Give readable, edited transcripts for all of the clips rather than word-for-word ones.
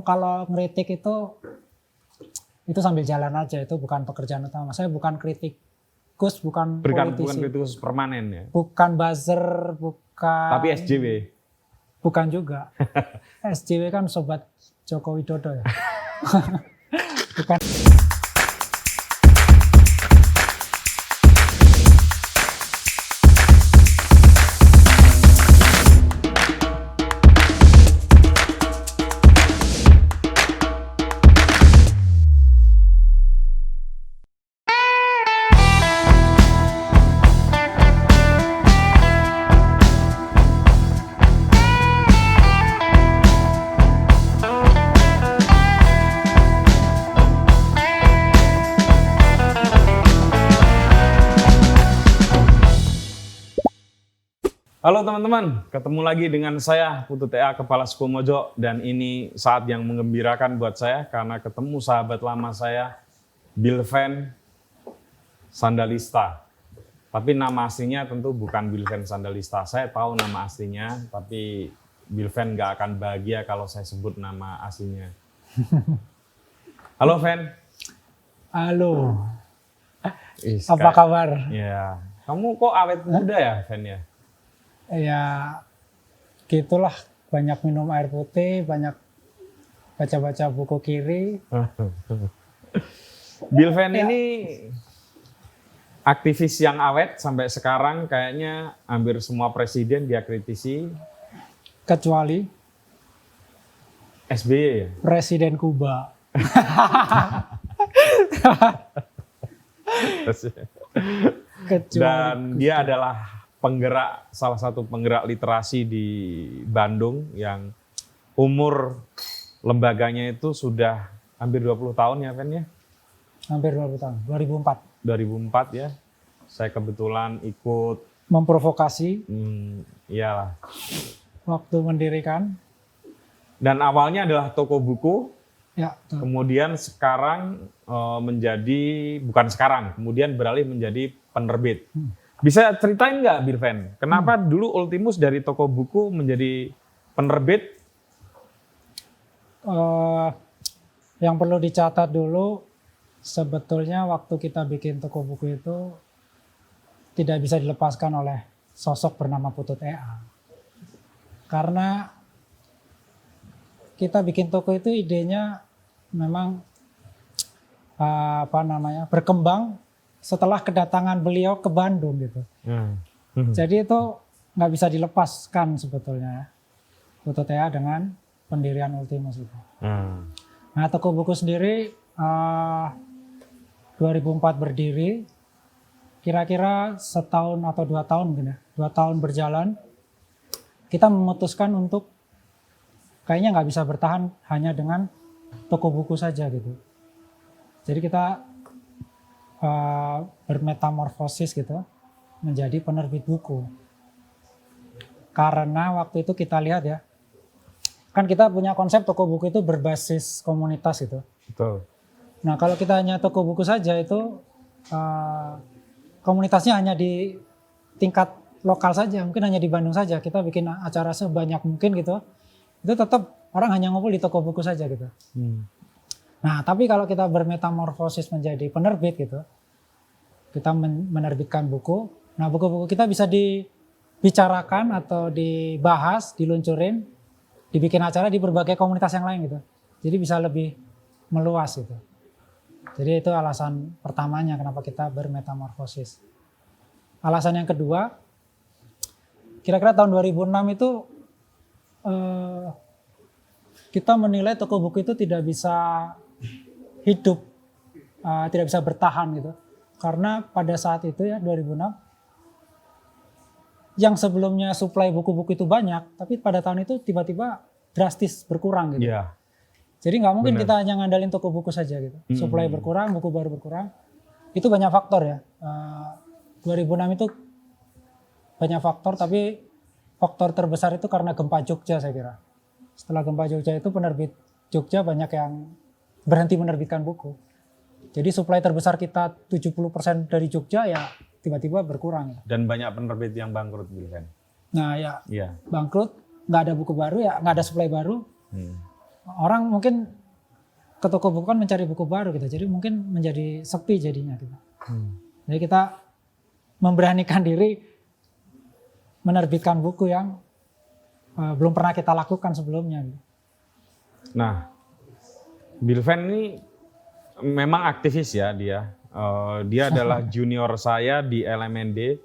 Kalau ngeritik itu sambil jalan aja, itu bukan pekerjaan utama. Saya bukan kritikus, bukan politisi. Bukan kritikus permanen ya? Bukan buzzer, bukan... Tapi SJW? Bukan juga. SJW kan sobat Joko Widodo ya. Bukan. Halo teman-teman, ketemu lagi dengan saya Putu TA Kepala Suku Mojo, dan ini saat yang mengembirakan buat saya karena ketemu sahabat lama saya, Bilven Sandalista. Tapi nama aslinya tentu bukan Bilven Sandalista. Saya tahu nama aslinya, tapi Bilven nggak akan bahagia kalau saya sebut nama aslinya. Halo Ven. Halo. Apa kabar? Ya, kamu kok awet muda ya Ven ya? Ya gitulah, banyak minum air putih, banyak baca-baca buku kiri. Bilven ini aktivis yang awet sampai sekarang, kayaknya hampir semua presiden dia kritisi. Kecuali SBY ya? Presiden Kuba. Dan dia adalah salah satu penggerak literasi di Bandung yang umur lembaganya itu sudah hampir 20 tahun ya Ven ya? Hampir 20 tahun, 2004. 2004 ya, saya kebetulan ikut. Memprovokasi. Iyalah. Waktu mendirikan. Dan awalnya adalah toko buku, ya, kemudian sekarang kemudian beralih menjadi penerbit. Bisa ceritain nggak Bilven, kenapa dulu Ultimus dari toko buku menjadi penerbit? Yang perlu dicatat dulu, sebetulnya waktu kita bikin toko buku itu tidak bisa dilepaskan oleh sosok bernama Putu TA. Karena kita bikin toko itu idenya memang berkembang setelah kedatangan beliau ke Bandung gitu. Jadi itu nggak bisa dilepaskan sebetulnya Putu TA dengan pendirian Ultimus itu. Nah, toko buku sendiri 2004 berdiri, kira-kira setahun atau 2 tahun mungkin ya, 2 tahun berjalan, kita memutuskan untuk kayaknya nggak bisa bertahan hanya dengan toko buku saja gitu. Jadi kita bermetamorfosis gitu menjadi penerbit buku. Karena waktu itu kita lihat ya, kan kita punya konsep toko buku itu berbasis komunitas gitu. Betul. Nah kalau kita hanya toko buku saja itu komunitasnya hanya di tingkat lokal saja, mungkin hanya di Bandung saja. Kita bikin acara sebanyak mungkin gitu, itu tetap orang hanya ngumpul di toko buku saja gitu. Nah tapi kalau kita bermetamorfosis menjadi penerbit gitu, kita menerbitkan buku. Nah buku-buku kita bisa dibicarakan atau dibahas, diluncurin, dibikin acara di berbagai komunitas yang lain gitu. Jadi bisa lebih meluas gitu. Jadi itu alasan pertamanya kenapa kita bermetamorfosis. Alasan yang kedua, kira-kira tahun 2006 itu kita menilai toko buku itu tidak bisa hidup, tidak bisa bertahan gitu. Karena pada saat itu ya 2006, yang sebelumnya suplai buku-buku itu banyak, tapi pada tahun itu tiba-tiba drastis berkurang gitu. Yeah. Jadi nggak mungkin kita hanya ngandalin toko buku saja gitu. Suplai berkurang, buku baru berkurang. Itu banyak faktor ya. 2006 itu banyak faktor, tapi faktor terbesar itu karena gempa Jogja saya kira. Setelah gempa Jogja itu penerbit Jogja banyak yang berhenti menerbitkan buku. Jadi suplai terbesar kita 70% dari Jogja ya tiba-tiba berkurang. Dan banyak penerbit yang bangkrut, Bilven. Nah ya, bangkrut, nggak ada buku baru ya, nggak ada suplai baru. orang mungkin ke toko buku kan mencari buku baru gitu, jadi mungkin menjadi sepi jadinya gitu. Jadi kita memberanikan diri menerbitkan buku yang belum pernah kita lakukan sebelumnya. Nah, Bilven ini memang aktivis ya dia. Dia adalah junior saya di LMND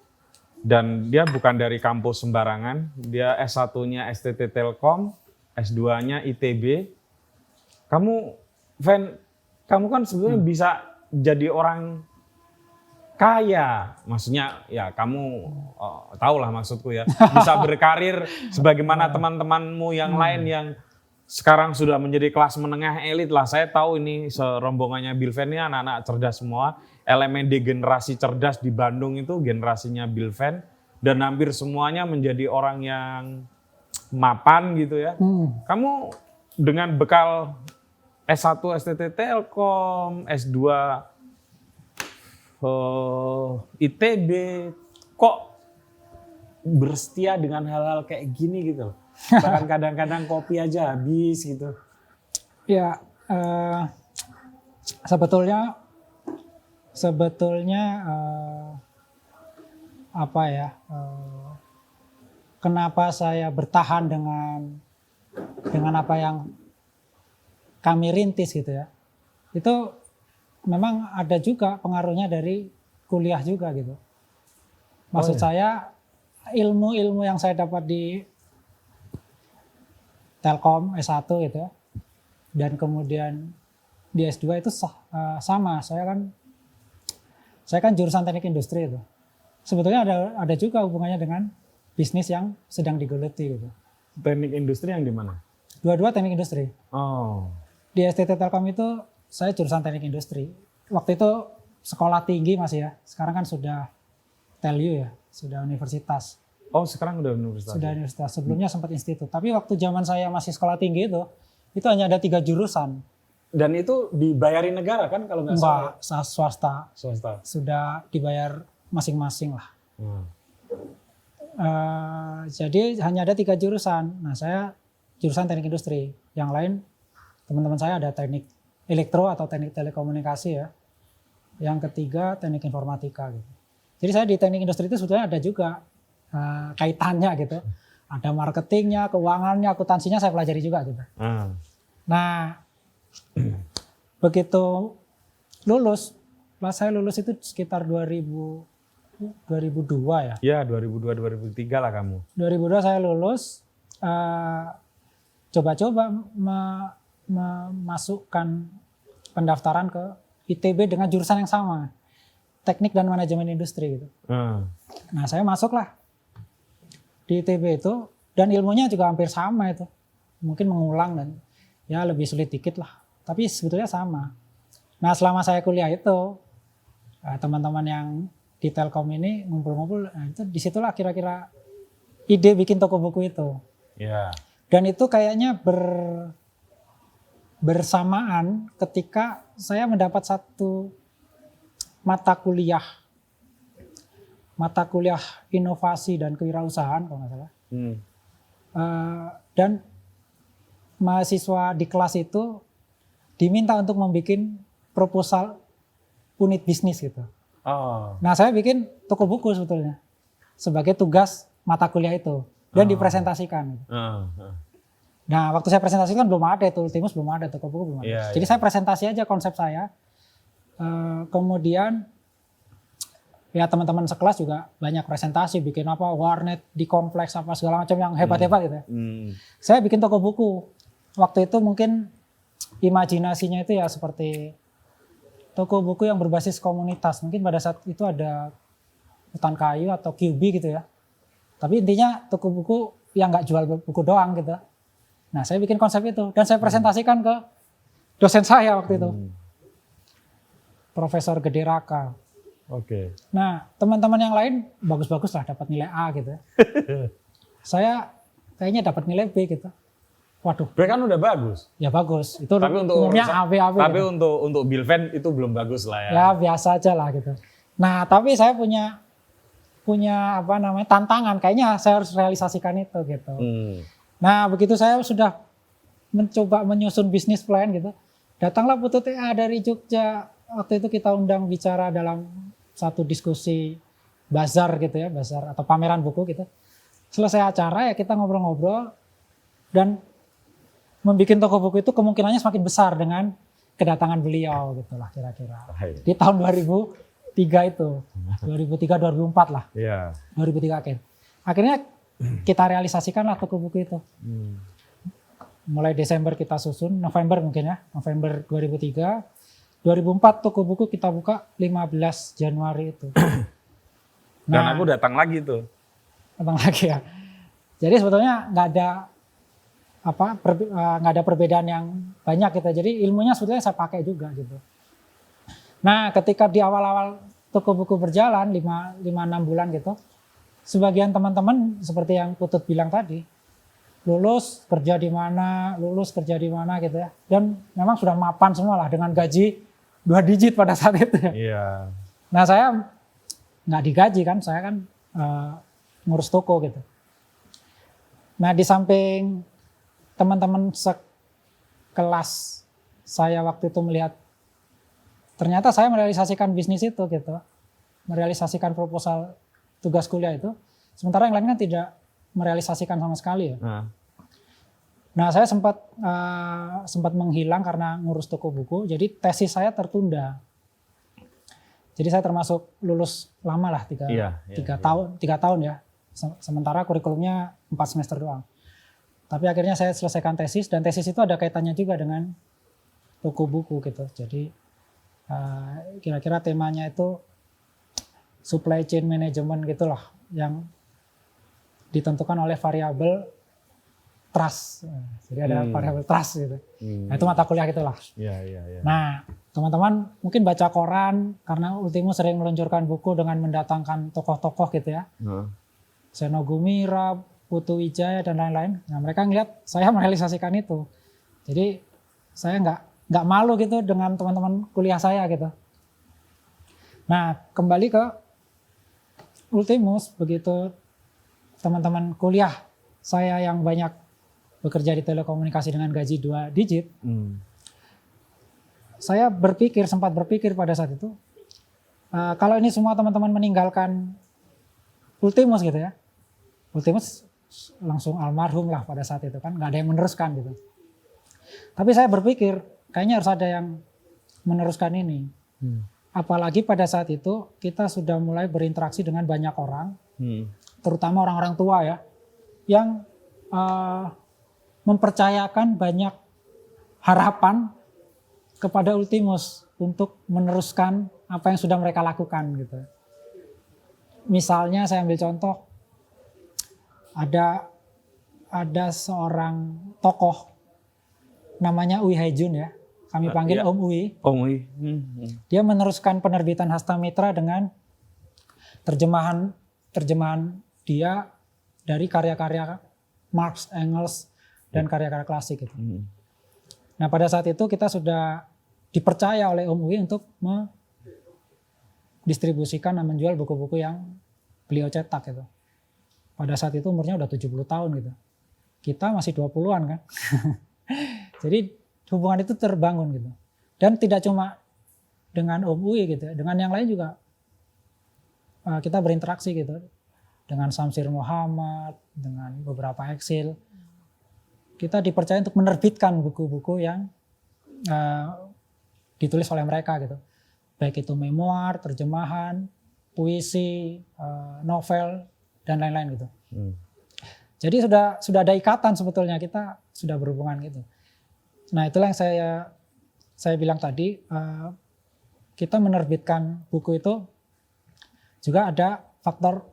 dan dia bukan dari kampus sembarangan. Dia S1-nya STT Telkom, S2-nya ITB. Kamu kan sebenarnya bisa jadi orang kaya, maksudnya ya kamu tahu lah maksudku ya, bisa berkarir sebagaimana teman-temanmu yang lain yang sekarang sudah menjadi kelas menengah elit lah. Saya tahu ini serombongannya Bilven ini anak-anak cerdas semua, LMND generasi cerdas di Bandung itu generasinya Bilven dan hampir semuanya menjadi orang yang mapan gitu ya. Kamu dengan bekal S1 STT Telkom, S2 ITB, kok bersetia dengan hal-hal kayak gini gitu. Bahkan kadang-kadang kopi aja habis gitu. Ya, sebetulnya apa ya? Kenapa saya bertahan dengan apa yang kami rintis gitu ya? Itu memang ada juga pengaruhnya dari kuliah juga gitu. Maksud saya ilmu-ilmu yang saya dapat di Telkom S1 gitu ya, dan kemudian di S2 itu sama. Saya kan jurusan teknik industri itu. Sebetulnya ada juga hubungannya dengan bisnis yang sedang digeluti gitu. Teknik industri yang di mana? Dua-dua teknik industri. Oh. Di STT Telkom itu saya jurusan teknik industri. Waktu itu sekolah tinggi masih ya. Sekarang kan sudah TELU ya, sudah universitas. Oh, sekarang udah universitas. Sudah universitas. Sebelumnya sempat institut. Tapi waktu zaman saya masih sekolah tinggi itu hanya ada 3 jurusan. Dan itu dibayarin negara kan kalau nggak salah? Enggak, swasta. Swasta. Sudah dibayar masing-masing lah. Jadi hanya ada 3 jurusan. Nah, saya jurusan teknik industri. Yang lain teman-teman saya ada teknik elektro atau teknik telekomunikasi ya. Yang ketiga teknik informatika gitu. Jadi saya di teknik industri itu sebetulnya ada juga kaitannya gitu. Ada marketingnya, keuangannya, akuntansinya saya pelajari juga gitu. Nah, begitu lulus, pas saya lulus itu sekitar 2002 ya. Ya, 2002-2003 lah kamu. 2002 saya lulus, coba-coba memasukkan pendaftaran ke ITB dengan jurusan yang sama, teknik dan manajemen industri gitu. Nah, saya masuklah di ITB itu dan ilmunya juga hampir sama itu, mungkin mengulang dan ya lebih sulit dikit lah, tapi sebetulnya sama. Nah, selama saya kuliah itu teman-teman yang di Telkom ini ngumpul-ngumpul, nah itu disitulah kira-kira ide bikin toko buku itu. Yeah. Dan itu kayaknya bersamaan ketika saya mendapat satu mata kuliah inovasi dan kewirausahaan kalau nggak salah. Dan mahasiswa di kelas itu diminta untuk membuat proposal unit bisnis gitu. Nah, saya bikin toko buku sebetulnya sebagai tugas mata kuliah itu dan dipresentasikan. Nah, waktu saya presentasikan belum ada itu Ultimus, belum ada toko buku belum ada. Jadi saya presentasi aja konsep saya. Kemudian ya teman-teman sekelas juga banyak presentasi, bikin apa warnet di kompleks apa segala macam yang hebat-hebat gitu ya. Saya bikin toko buku. Waktu itu mungkin imajinasinya itu ya seperti toko buku yang berbasis komunitas. Mungkin pada saat itu ada Hutan Kayu atau QB gitu ya. Tapi intinya toko buku yang nggak jual buku doang gitu. Nah, saya bikin konsep itu dan saya presentasikan ke dosen saya waktu itu. Profesor Gede Raka. Oke. Nah, teman-teman yang lain bagus-bagus lah dapat nilai A gitu. Saya kayaknya dapat nilai B gitu. Waduh. B kan udah bagus. Ya bagus. Itu tapi untuk umumnya AB. Tapi gitu. untuk Bilven itu belum bagus lah ya. Ya biasa aja lah gitu. Nah, tapi saya punya apa namanya tantangan. Kayaknya saya harus realisasikan itu gitu. Nah, begitu saya sudah mencoba menyusun bisnis plan gitu. Datanglah Putu TA dari Jogja. Waktu itu kita undang bicara dalam satu diskusi bazar gitu ya, bazar atau pameran buku gitu. Selesai acara ya kita ngobrol-ngobrol dan membuat toko buku itu kemungkinannya semakin besar dengan kedatangan beliau gitulah kira-kira. Di tahun 2003 itu, 2003-2004 lah. Iya. 2003 akhir. Akhirnya kita realisasikanlah toko buku itu. Mulai Desember kita susun, November mungkin ya, November 2003. 2004 toko buku kita buka 15 Januari itu. Dan aku datang lagi tuh. Datang lagi ya. Jadi sebetulnya nggak ada perbedaan yang banyak gitu. Jadi ilmunya sebetulnya saya pakai juga gitu. Nah, ketika di awal-awal toko buku berjalan 5-6 bulan gitu, sebagian teman-teman seperti yang Putut bilang tadi, lulus kerja di mana gitu ya. Dan memang sudah mapan semua lah dengan gaji 2 digit pada saat itu ya. Iya. Nah, saya nggak digaji kan, saya kan ngurus toko gitu. Nah, di samping teman-teman sekelas saya waktu itu melihat ternyata saya merealisasikan bisnis itu gitu, merealisasikan proposal tugas kuliah itu, sementara yang lain kan tidak merealisasikan sama sekali ya. Nah, saya sempat menghilang karena ngurus toko buku, jadi tesis saya tertunda. Jadi saya termasuk lulus lama lah, 3 tahun ya, sementara kurikulumnya 4 semester doang. Tapi akhirnya saya selesaikan tesis, dan tesis itu ada kaitannya juga dengan toko buku gitu. Jadi kira-kira temanya itu supply chain management gitulah, yang ditentukan oleh variabel trust. Jadi ada variabel trust gitu. Nah, itu mata kuliah gitulah. Iya. Nah, teman-teman mungkin baca koran karena Ultimo sering meluncurkan buku dengan mendatangkan tokoh-tokoh gitu ya. Seno Gumira, Putu Wijaya dan lain-lain. Nah, mereka ngeliat saya merealisasikan itu. Jadi saya nggak malu gitu dengan teman-teman kuliah saya gitu. Nah, kembali ke Ultimus, begitu teman-teman kuliah saya yang banyak bekerja di telekomunikasi dengan gaji 2 digit, saya sempat berpikir pada saat itu, kalau ini semua teman-teman meninggalkan Ultimus gitu ya, Ultimus langsung almarhum lah pada saat itu kan, nggak ada yang meneruskan gitu. Tapi saya berpikir kayaknya harus ada yang meneruskan ini. Apalagi pada saat itu kita sudah mulai berinteraksi dengan banyak orang, terutama orang-orang tua ya, yang mempercayakan banyak harapan kepada Ultimus untuk meneruskan apa yang sudah mereka lakukan gitu. Misalnya saya ambil contoh, ada seorang tokoh namanya Uwi Haijun ya, kami panggil Om Uwi. Om Uwi. Dia meneruskan penerbitan Hasta Mitra dengan terjemahan dia dari karya-karya Marx, Engels, dan karya-karya klasik gitu. Nah, pada saat itu kita sudah dipercaya oleh Om Uwi untuk mendistribusikan dan menjual buku-buku yang beliau cetak gitu. Pada saat itu umurnya udah 70 tahun gitu. Kita masih 20-an kan. Jadi hubungan itu terbangun gitu. Dan tidak cuma dengan Om Uwi gitu, dengan yang lain juga kita berinteraksi gitu. Dengan Samsir Muhammad, dengan beberapa eksil. Kita dipercaya untuk menerbitkan buku-buku yang ditulis oleh mereka gitu. Baik itu memoir, terjemahan, puisi, novel, dan lain-lain gitu. Jadi sudah ada ikatan sebetulnya, kita sudah berhubungan gitu. Nah, itulah yang saya bilang tadi, kita menerbitkan buku itu juga ada faktor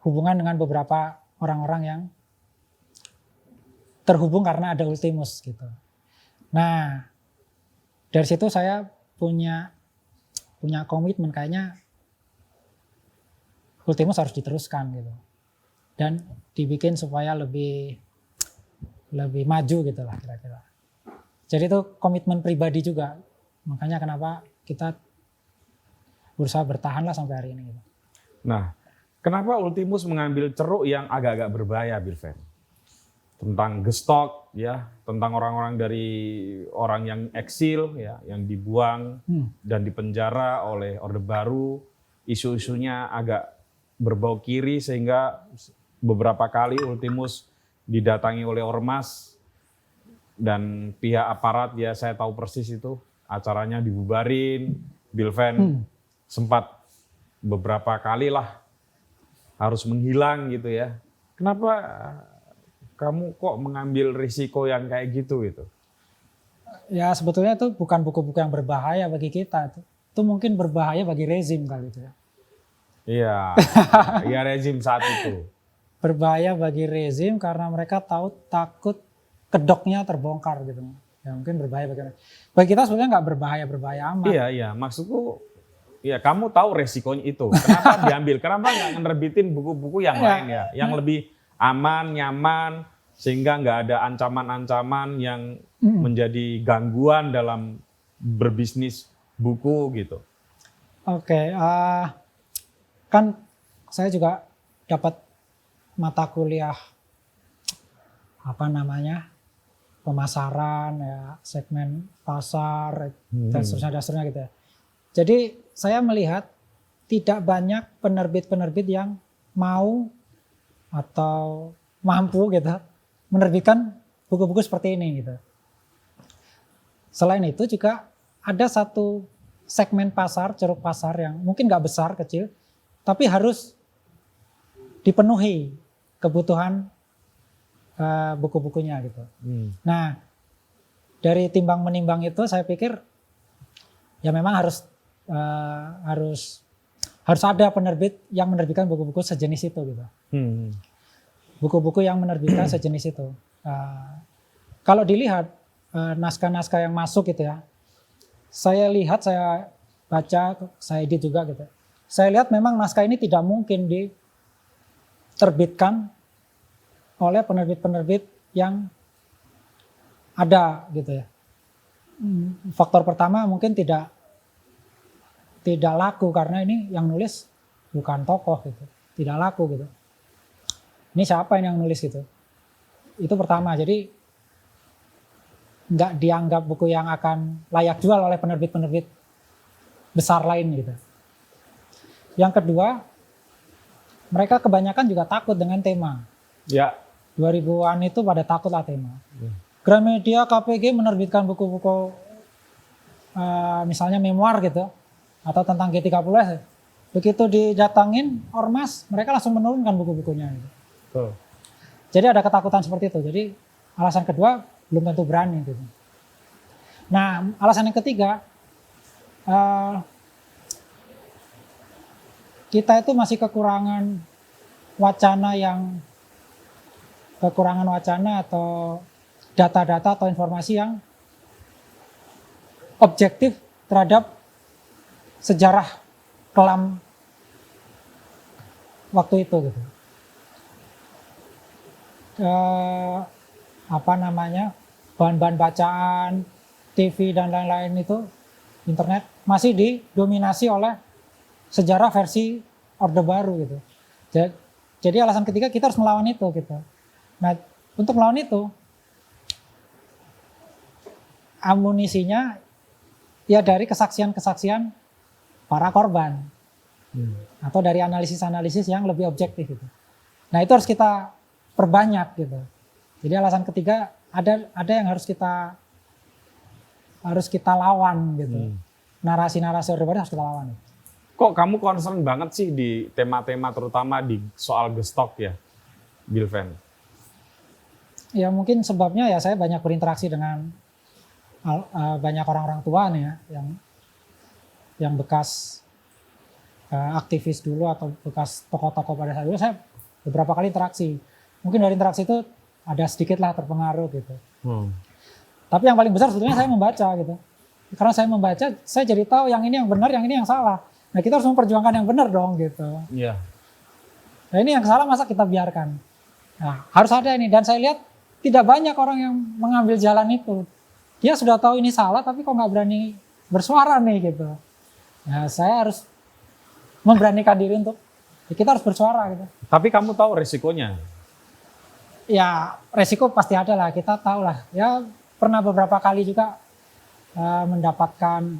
hubungan dengan beberapa orang-orang yang terhubung karena ada Ultimus gitu. Nah, dari situ saya punya komitmen, kayaknya Ultimus harus diteruskan gitu. Dan dibikin supaya lebih maju gitu lah kira-kira. Jadi itu komitmen pribadi juga. Makanya kenapa kita berusaha bertahan lah sampai hari ini gitu. Nah, Kenapa Ultimus mengambil ceruk yang agak-agak berbahaya, Bilven? Tentang gestok, ya, tentang orang-orang dari orang yang eksil, ya, yang dibuang dan dipenjara oleh Orde Baru. Isu-isunya agak berbau kiri sehingga beberapa kali Ultimus didatangi oleh ormas dan pihak aparat, ya saya tahu persis itu, acaranya dibubarin. Bilven sempat beberapa kali lah harus menghilang gitu ya. Kenapa kamu kok mengambil risiko yang kayak gitu gitu? Ya sebetulnya itu bukan buku-buku yang berbahaya bagi kita. Itu mungkin berbahaya bagi rezim kali itu ya. Iya, ya rezim saat itu. Berbahaya bagi rezim karena mereka takut kedoknya terbongkar gitu. Ya mungkin berbahaya bagi mereka. Bagi kita sebenarnya nggak berbahaya amat. Iya, maksudku, ya kamu tahu resikonya itu. Kenapa diambil? Kenapa nggak nerbitin buku-buku yang lain ya, yang lebih aman, nyaman, sehingga nggak ada ancaman-ancaman yang menjadi gangguan dalam berbisnis buku gitu. Oke, kan saya juga dapat mata kuliah pemasaran ya, segmen pasar dan seterusnya gitu ya. Jadi saya melihat tidak banyak penerbit-penerbit yang mau atau mampu gitu menerbitkan buku-buku seperti ini gitu. Selain itu juga ada satu segmen pasar, ceruk pasar yang mungkin nggak besar, kecil, tapi harus dipenuhi kebutuhan buku-bukunya gitu. Nah, dari timbang menimbang itu saya pikir ya memang harus ada penerbit yang menerbitkan buku-buku sejenis itu gitu. Buku-buku yang menerbitkan sejenis itu. Kalau dilihat naskah-naskah yang masuk gitu ya, saya lihat, saya baca, saya edit juga gitu. Saya lihat memang naskah ini tidak mungkin diterbitkan oleh penerbit-penerbit yang ada gitu ya. Faktor pertama mungkin tidak laku karena ini yang nulis bukan tokoh gitu, tidak laku gitu. Ini siapa yang nulis gitu? Itu pertama. Jadi nggak dianggap buku yang akan layak jual oleh penerbit-penerbit besar lain gitu. Yang kedua, mereka kebanyakan juga takut dengan tema. Ya. 2000-an itu pada takut lah tema. Gramedia, KPG menerbitkan buku-buku misalnya memoir gitu, atau tentang G30S. Begitu didatangin ormas, mereka langsung menurunkan buku-bukunya. Gitu. Jadi ada ketakutan seperti itu. Jadi alasan kedua belum tentu berani. Gitu. Nah, alasan yang ketiga, kita itu masih kekurangan wacana atau data-data atau informasi yang objektif terhadap sejarah kelam waktu itu gitu. Bahan-bahan bacaan, TV dan lain-lain itu, internet masih didominasi oleh sejarah versi Orde Baru gitu. Jadi alasan ketiga kita harus melawan itu gitu. Nah, untuk melawan itu amunisinya ya dari kesaksian-kesaksian para korban atau dari analisis-analisis yang lebih objektif gitu. Nah, itu harus kita perbanyak gitu. Jadi alasan ketiga ada yang harus kita lawan gitu. Narasi-narasi Orde Baru harus kita lawan. Kok kamu concern banget sih di tema-tema terutama di soal gestok ya, Bilven? Ya mungkin sebabnya ya saya banyak berinteraksi dengan banyak orang-orang tua nih ya, yang bekas aktivis dulu atau bekas tokoh-tokoh pada saat dulu. Saya beberapa kali interaksi. Mungkin dari interaksi itu ada sedikit lah terpengaruh gitu. Tapi yang paling besar sebetulnya saya membaca gitu. Karena saya membaca, saya jadi tahu yang ini yang benar, yang ini yang salah. Nah kita harus memperjuangkan yang benar dong gitu. Iya. Nah ini yang salah masa kita biarkan. Nah harus ada ini, dan saya lihat tidak banyak orang yang mengambil jalan itu. Dia sudah tahu ini salah tapi kok nggak berani bersuara nih gitu. Nah saya harus memberanikan diri untuk Ya, kita harus bersuara gitu. Tapi kamu tahu resikonya. Ya resiko pasti ada lah, kita tahu lah. Ya pernah beberapa kali juga mendapatkan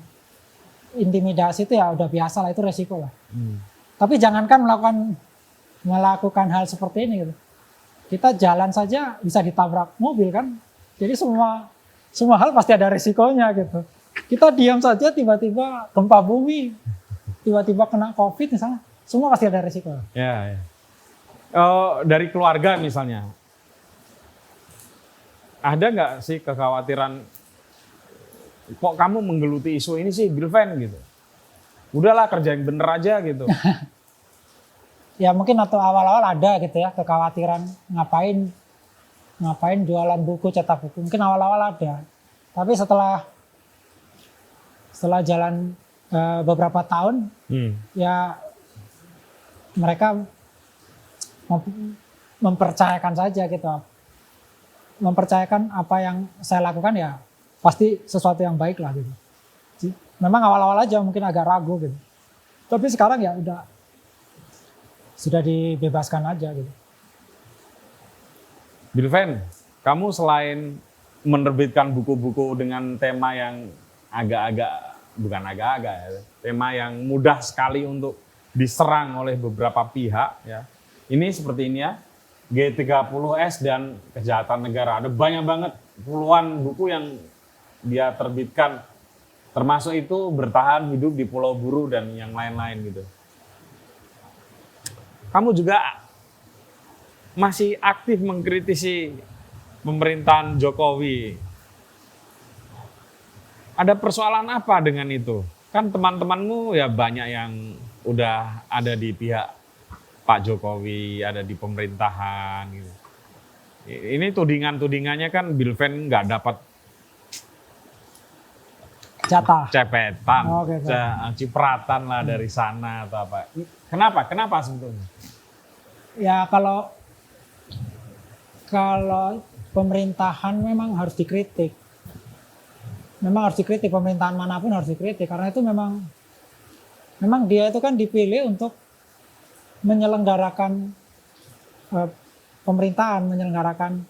intimidasi itu ya udah biasa lah, itu resiko lah. Tapi jangankan melakukan hal seperti ini gitu. Kita jalan saja bisa ditabrak mobil kan. Jadi semua hal pasti ada resikonya gitu. Kita diam saja tiba-tiba gempa bumi, tiba-tiba kena COVID misalnya, semua pasti ada resiko. Ya, ya. Dari keluarga misalnya, ada nggak sih kekhawatiran, kok kamu menggeluti isu ini sih, Bilven gitu? Udahlah kerja yang bener aja gitu. Ya mungkin atau awal-awal ada gitu ya kekhawatiran ngapain jualan buku, cetak buku. Mungkin awal-awal ada. Tapi setelah jalan beberapa tahun, ya mereka mempercayakan saja gitu. Mempercayakan apa yang saya lakukan ya pasti sesuatu yang baik lah gitu. Memang awal-awal aja mungkin agak ragu gitu. Tapi sekarang ya sudah dibebaskan aja gitu. Bilven, kamu selain menerbitkan buku-buku dengan tema yang bukan agak-agak ya, tema yang mudah sekali untuk diserang oleh beberapa pihak ya. Ini seperti ini ya, G30S dan Kejahatan Negara. Ada banyak banget puluhan buku yang dia terbitkan, termasuk itu Bertahan Hidup di Pulau Buru dan yang lain-lain gitu. Kamu juga masih aktif mengkritisi pemerintahan Jokowi. Ada persoalan apa dengan itu? Kan teman-temanmu ya banyak yang udah ada di pihak Pak Jokowi, ada di pemerintahan gitu. Ini tudingannya kan Bilven nggak dapat Jatah. cepetan, Oke. cipratan lah dari sana atau apa. Kenapa sebetulnya? Ya kalau pemerintahan memang harus dikritik. Memang harus dikritik, pemerintahan manapun harus dikritik karena itu memang dia itu kan dipilih untuk menyelenggarakan pemerintahan, menyelenggarakan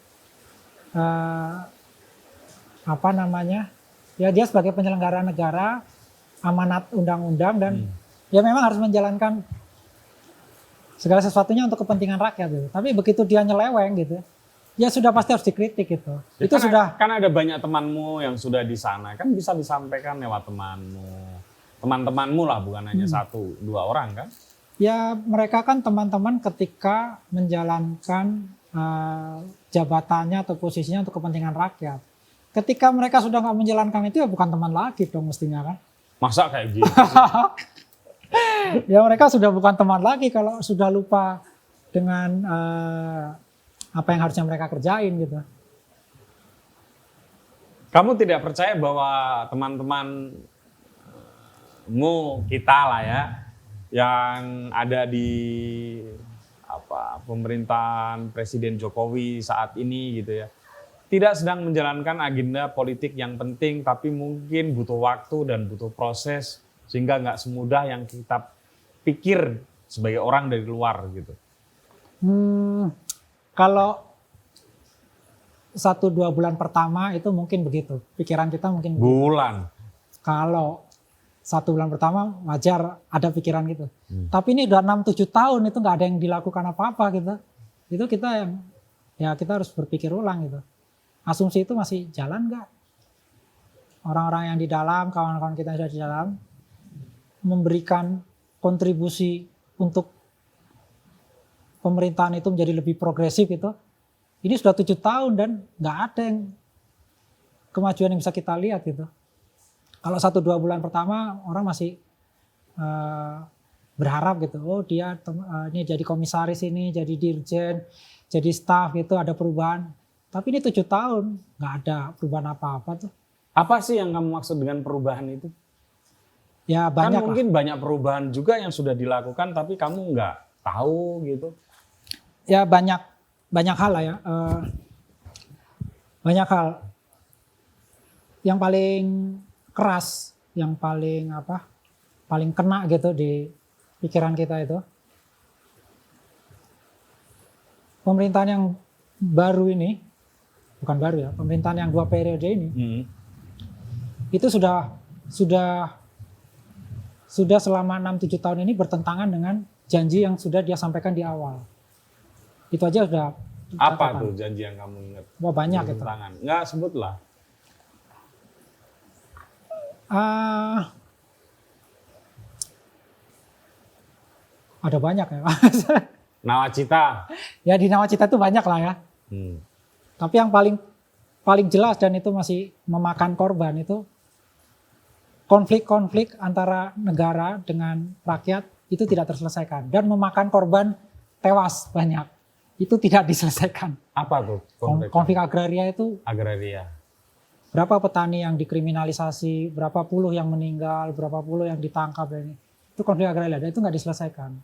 apa namanya? Ya dia sebagai penyelenggara negara, amanat undang-undang dan ya memang harus menjalankan segala sesuatunya untuk kepentingan rakyat gitu. Tapi begitu dia nyeleweng gitu, ya sudah pasti harus dikritik gitu. Ya, itu kan ada banyak temanmu yang sudah di sana, kan bisa disampaikan lewat teman-temanmu lah, bukan hanya satu dua orang kan? Ya mereka kan teman-teman ketika menjalankan jabatannya atau posisinya untuk kepentingan rakyat. Ketika mereka sudah nggak menjalankan itu ya bukan teman lagi dong mestinya kan? Masa kayak gitu? Ya mereka sudah bukan teman lagi kalau sudah lupa dengan apa yang harusnya mereka kerjain gitu. Kamu tidak percaya bahwa teman-temanmu, kita lah ya, yang ada di pemerintahan Presiden Jokowi saat ini gitu ya, tidak sedang menjalankan agenda politik yang penting, tapi mungkin butuh waktu dan butuh proses sehingga nggak semudah yang kita pikir sebagai orang dari luar gitu. Kalau 1-2 bulan pertama itu mungkin begitu, pikiran kita mungkin bulan. Kalau 1 bulan pertama wajar ada pikiran gitu. Tapi ini udah 6-7 tahun itu nggak ada yang dilakukan apa-apa gitu. Itu kita kita harus berpikir ulang gitu. Asumsi itu masih jalan nggak? Orang-orang yang di dalam, kawan-kawan kita yang sudah di dalam, memberikan kontribusi untuk pemerintahan itu menjadi lebih progresif itu. Ini sudah 7 tahun dan nggak ada yang kemajuan yang bisa kita lihat gitu. Kalau 1-2 bulan pertama orang masih berharap gitu, oh dia ini jadi komisaris ini, jadi dirjen, jadi staf gitu, ada perubahan. Tapi ini 7 tahun nggak ada perubahan apa-apa tuh. Apa sih yang kamu maksud dengan perubahan itu? Ya banyak kan mungkin banyak perubahan juga yang sudah dilakukan tapi kamu nggak tahu gitu. Ya banyak hal lah ya. Banyak hal. Yang paling keras, yang paling kena gitu di pikiran kita itu pemerintahan yang baru ini, bukan baru ya, pemerintahan yang 2 periode ini, itu sudah selama 6-7 tahun ini bertentangan dengan janji yang sudah dia sampaikan di awal. Itu aja sudah. Apa tuh janji yang kamu ingat? Wah, banyak itu. Enggak, sebutlah. Ada banyak ya. Nawacita. Ya di Nawacita itu banyak lah ya. Tapi yang paling jelas dan itu masih memakan korban itu konflik-konflik antara negara dengan rakyat itu tidak terselesaikan dan memakan korban tewas banyak. Itu tidak diselesaikan. Apa tuh konflik agraria itu? Agraria. Berapa petani yang dikriminalisasi, berapa puluh yang meninggal, berapa puluh yang ditangkap ini. Itu konflik agraria dan itu nggak diselesaikan.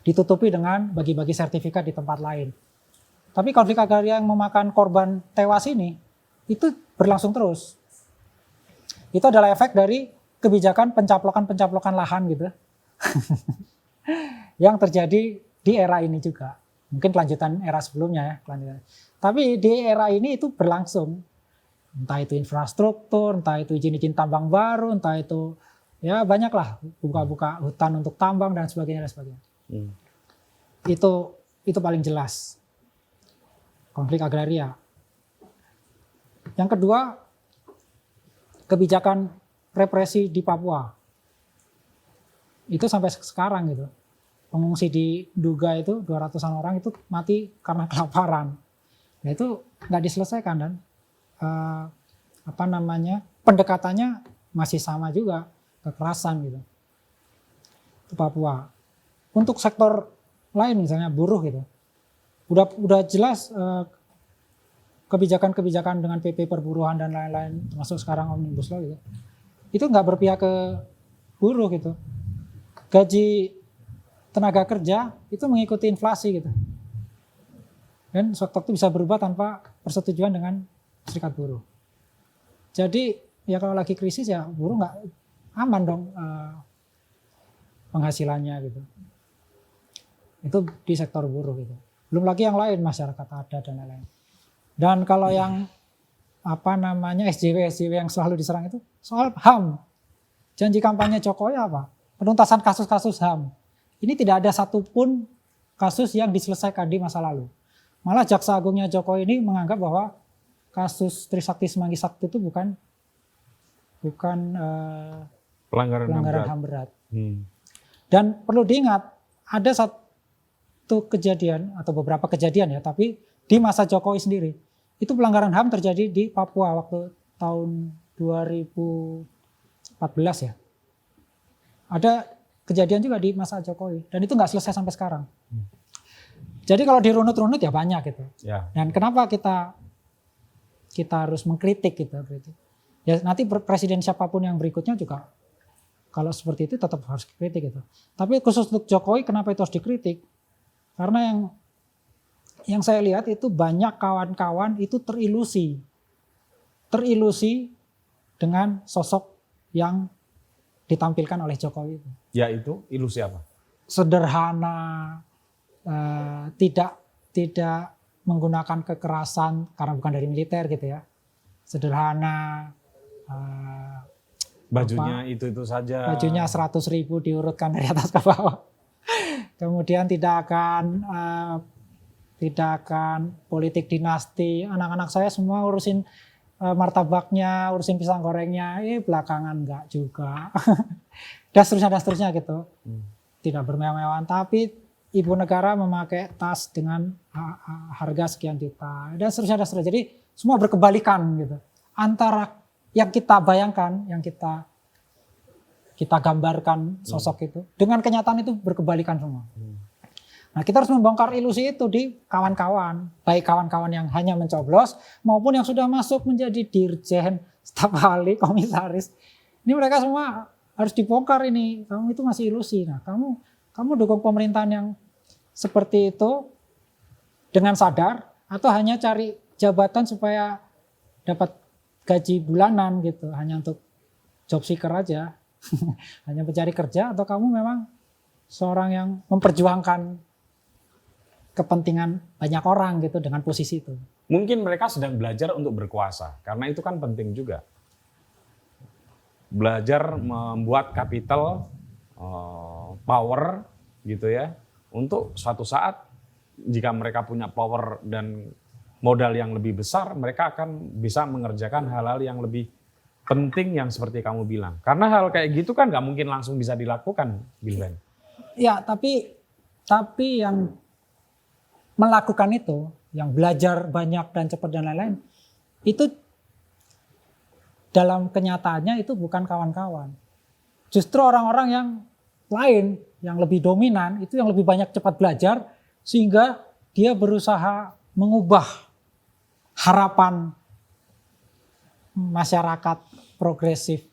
Ditutupi dengan bagi-bagi sertifikat di tempat lain. Tapi konflik agraria yang memakan korban tewas ini itu berlangsung terus. Itu adalah efek dari kebijakan pencaplokan lahan gitu. Yang terjadi di era ini juga. Mungkin kelanjutan era sebelumnya ya. Tapi di era ini itu berlangsung. Entah itu infrastruktur, entah itu izin-izin tambang baru, entah itu ya banyaklah buka-buka hutan untuk tambang dan sebagainya dan sebagainya. Itu paling jelas. Konflik agraria. Yang kedua, kebijakan represi di Papua. Itu sampai sekarang gitu. Pengungsi di Duga itu 200-an orang itu mati karena kelaparan. Ya itu nggak diselesaikan dan pendekatannya masih sama juga, kekerasan gitu. Itu Papua. Untuk sektor lain misalnya buruh gitu. Udah jelas kebijakan-kebijakan dengan PP perburuhan dan lain-lain termasuk sekarang Omnibus Law gitu. Itu nggak berpihak ke buruh gitu. Gaji tenaga kerja itu mengikuti inflasi gitu. Dan sewaktu itu bisa berubah tanpa persetujuan dengan serikat buruh. Jadi ya kalau lagi krisis ya buruh nggak aman dong penghasilannya gitu. Itu di sektor buruh gitu. Belum lagi yang lain masyarakat adat dan lain-lain. Dan kalau yang SJW yang selalu diserang itu soal HAM. Janji kampanye Jokowi apa? Penuntasan kasus-kasus HAM. Ini tidak ada satupun kasus yang diselesaikan di masa lalu. Malah Jaksa Agungnya Jokowi ini menganggap bahwa kasus Trisakti Semanggi Sakti itu bukan pelanggaran HAM berat. Dan perlu diingat ada satu kejadian atau beberapa kejadian ya, tapi di masa Jokowi sendiri itu pelanggaran HAM terjadi di Papua waktu tahun 2014 ya. Ada kejadian juga di masa Jokowi dan itu nggak selesai sampai sekarang. Jadi kalau dirunut-runut ya banyak gitu. Ya. Dan kenapa kita harus mengkritik gitu. Ya nanti presiden siapapun yang berikutnya juga kalau seperti itu tetap harus dikritik gitu. Tapi khusus untuk Jokowi kenapa itu harus dikritik? Karena yang saya lihat itu banyak kawan-kawan itu terilusi dengan sosok yang ditampilkan oleh Jokowi itu. Ya itu ilusi apa? Sederhana, tidak menggunakan kekerasan karena bukan dari militer gitu ya. Sederhana. Bajunya itu saja. Bajunya 100.000 diurutkan dari atas ke bawah. Kemudian tidak akan politik dinasti. Anak-anak saya semua urusin martabaknya, urusin pisang gorengnya, belakangan enggak juga. Dan seterusnya gitu. Tidak bermewah-mewahan, tapi ibu negara memakai tas dengan harga sekian juta. Dan seterusnya. Jadi semua berkebalikan gitu. Antara yang kita bayangkan, yang kita gambarkan sosok itu, dengan kenyataan itu berkebalikan semua. Nah kita harus membongkar ilusi itu di kawan-kawan, baik kawan-kawan yang hanya mencoblos maupun yang sudah masuk menjadi dirjen, staf ahli, komisaris. Ini mereka semua harus dibongkar ini. Kamu itu masih ilusi. Nah kamu dukung pemerintahan yang seperti itu dengan sadar atau hanya cari jabatan supaya dapat gaji bulanan gitu, hanya untuk job seeker aja, hanya mencari kerja, atau kamu memang seorang yang memperjuangkan kepentingan banyak orang gitu dengan posisi itu. Mungkin mereka sedang belajar untuk berkuasa, karena itu kan penting juga. Belajar membuat kapital, power gitu ya, untuk suatu saat jika mereka punya power dan modal yang lebih besar, mereka akan bisa mengerjakan hal-hal yang lebih penting yang seperti kamu bilang. Karena hal kayak gitu kan nggak mungkin langsung bisa dilakukan, Bilven. Ya, tapi yang melakukan itu, yang belajar banyak dan cepat dan lain-lain, itu dalam kenyataannya itu bukan kawan-kawan. Justru orang-orang yang lain, yang lebih dominan, itu yang lebih banyak cepat belajar, sehingga dia berusaha mengubah harapan masyarakat progresif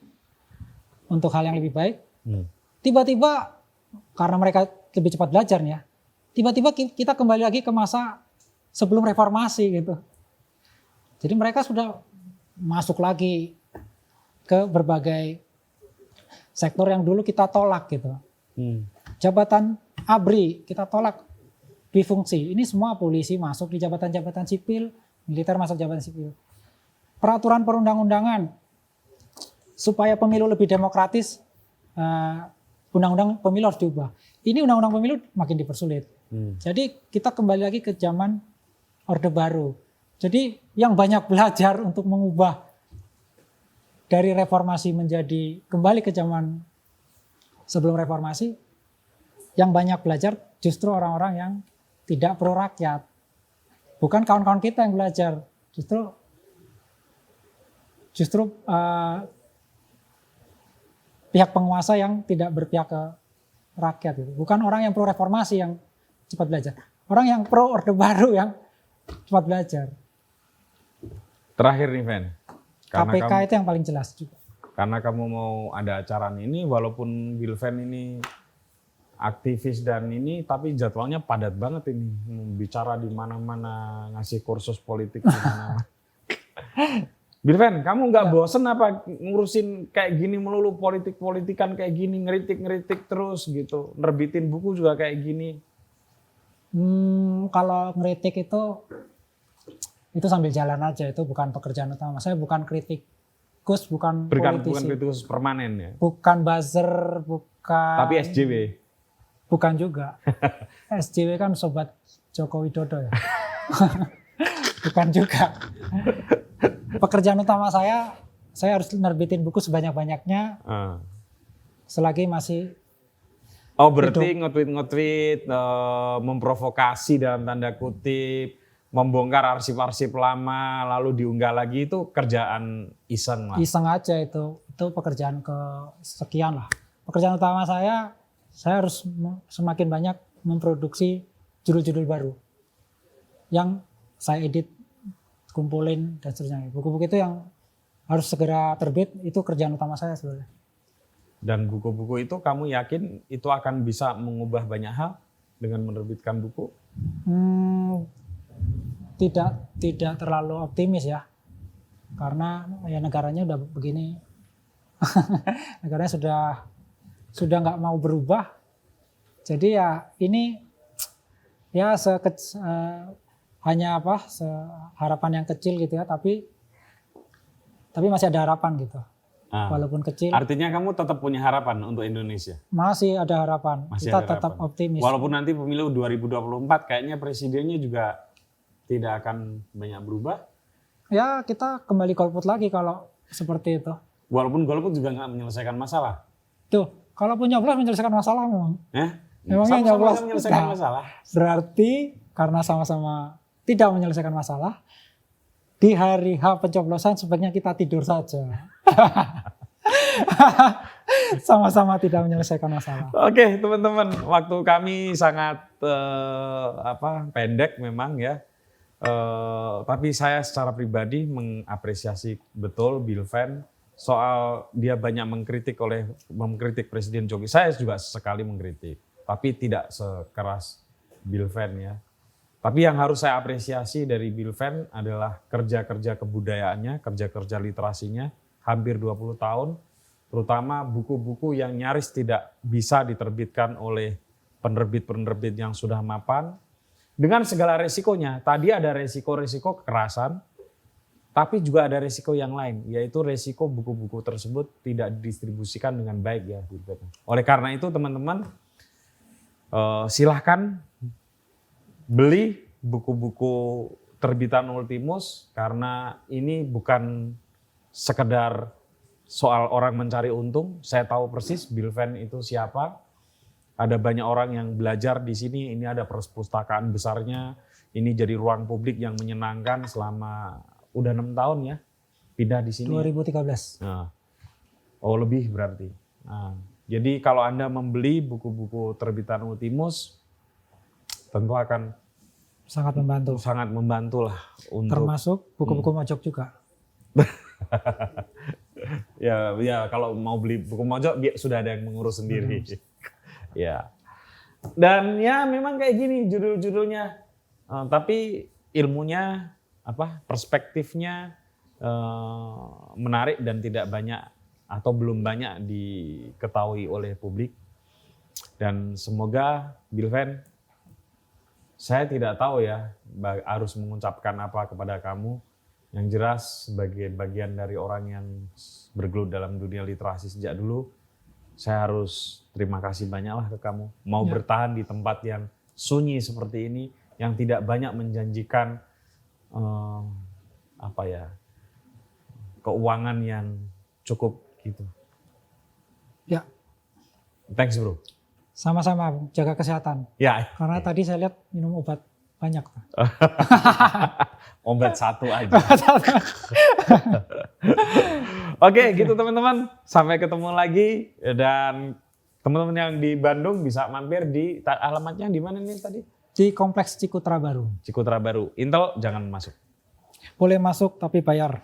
untuk hal yang lebih baik. Tiba-tiba, karena mereka lebih cepat belajar nih ya, tiba-tiba kita kembali lagi ke masa sebelum reformasi gitu. Jadi mereka sudah masuk lagi ke berbagai sektor yang dulu kita tolak gitu. Jabatan ABRI kita tolak difungsi. Ini semua polisi masuk di jabatan-jabatan sipil, militer masuk jabatan sipil. Peraturan perundang-undangan supaya pemilu lebih demokratis, undang-undang pemilu harus diubah. Ini undang-undang pemilu makin dipersulit. Jadi kita kembali lagi ke zaman Orde Baru. Jadi yang banyak belajar untuk mengubah dari reformasi menjadi kembali ke zaman sebelum reformasi, yang banyak belajar justru orang-orang yang tidak pro rakyat. Bukan kawan-kawan kita yang belajar, justru pihak penguasa yang tidak berpihak ke rakyat. Gitu. Bukan orang yang pro reformasi yang cepat belajar. Orang yang pro Orde Baru yang cepat belajar. Terakhir nih, Ven. KPK itu yang paling jelas juga. Karena kamu mau ada acara ini, walaupun Bilven ini aktivis dan ini, tapi jadwalnya padat banget ini. Bicara di mana-mana, ngasih kursus politik di mana. Bilven, kamu nggak bosen apa ngurusin kayak gini melulu, politik-politikan kayak gini, ngeritik-ngeritik terus gitu, nerbitin buku juga kayak gini? Kalau ngeritik itu sambil jalan aja, itu bukan pekerjaan utama. Saya bukan kritikus, bukan politisi. Bukan kritikus permanen ya? Bukan buzzer, bukan... Tapi SJW? Bukan juga. SJW kan sobat Joko Widodo ya. Bukan juga. Pekerjaan utama saya harus nerbitin buku sebanyak-banyaknya selagi masih Oh berarti nge-tweet, memprovokasi dalam tanda kutip, membongkar arsip-arsip lama lalu diunggah lagi, itu kerjaan iseng lah. Iseng aja itu pekerjaan kesekian lah. Pekerjaan utama saya harus semakin banyak memproduksi judul-judul baru yang saya edit, kumpulin dan seterusnya. Buku-buku itu yang harus segera terbit, itu kerjaan utama saya sebenarnya. Dan buku-buku itu kamu yakin itu akan bisa mengubah banyak hal dengan menerbitkan buku? Tidak terlalu optimis ya, karena ya negaranya udah begini, negaranya sudah nggak mau berubah. Jadi ya ini ya hanya harapan yang kecil gitu ya, tapi masih ada harapan gitu. Walaupun kecil. Artinya kamu tetap punya harapan untuk Indonesia? Masih ada harapan. Kita tetap optimis. Walaupun nanti pemilu 2024 kayaknya presidennya juga tidak akan banyak berubah? Ya kita kembali golput lagi kalau seperti itu. Walaupun golput juga nggak menyelesaikan masalah? Tuh, kalau punya nyoblos menyelesaikan masalah memang. Memangnya nyoblos menyelesaikan masalah? Berarti karena sama-sama tidak menyelesaikan masalah, di hari H pencoblosan sebaiknya kita tidur saja. Sama-sama tidak menyelesaikan masalah. Oke, teman-teman, waktu kami sangat pendek memang ya. Tapi saya secara pribadi mengapresiasi betul Bilven soal dia banyak mengkritik Presiden Jokowi. Saya juga sekali mengkritik, tapi tidak sekeras Bilven ya. Tapi yang harus saya apresiasi dari Bilven adalah kerja-kerja kebudayaannya, kerja-kerja literasinya, hampir 20 tahun, terutama buku-buku yang nyaris tidak bisa diterbitkan oleh penerbit-penerbit yang sudah mapan. dengan segala resikonya, tadi ada resiko-resiko kekerasan, tapi juga ada resiko yang lain, yaitu resiko buku-buku tersebut tidak didistribusikan dengan baik ya. Oleh karena itu teman-teman, silahkan beli buku-buku terbitan Ultimus, karena ini bukan sekedar soal orang mencari untung. Saya tahu persis Bilven itu siapa. Ada banyak orang yang belajar di sini. Ini ada perpustakaan besarnya. Ini jadi ruang publik yang menyenangkan selama udah 6 tahun ya. Pindah di sini. 2013. Nah, oh lebih berarti. Nah, jadi kalau Anda membeli buku-buku terbitan Ultimus, tentu akan Sangat membantu. sangat membantu lah untuk Termasuk buku-buku mojok juga. ya kalau mau beli buku mojok dia sudah ada yang mengurus sendiri. Ya. Dan ya memang kayak gini judul-judulnya. Tapi ilmunya perspektifnya menarik dan tidak banyak atau belum banyak diketahui oleh publik. Dan semoga Bilven, saya tidak tahu ya harus mengucapkan apa kepada kamu. Yang jelas sebagai bagian dari orang yang bergelut dalam dunia literasi sejak dulu, saya harus terima kasih banyaklah ke kamu. Mau bertahan di tempat yang sunyi seperti ini, yang tidak banyak menjanjikan keuangan yang cukup gitu. Ya, Thanks bro. sama-sama jaga kesehatan. Ya. Karena tadi saya lihat minum obat banyak. Obat satu aja. Oke, gitu teman-teman. Sampai ketemu lagi. Dan teman-teman yang di Bandung bisa mampir di alamatnya di mana nih tadi? Di Kompleks Cikutra Baru. Cikutra Baru. Intel jangan masuk. Boleh masuk tapi bayar.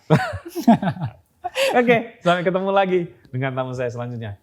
Oke, sampai ketemu lagi dengan tamu saya selanjutnya.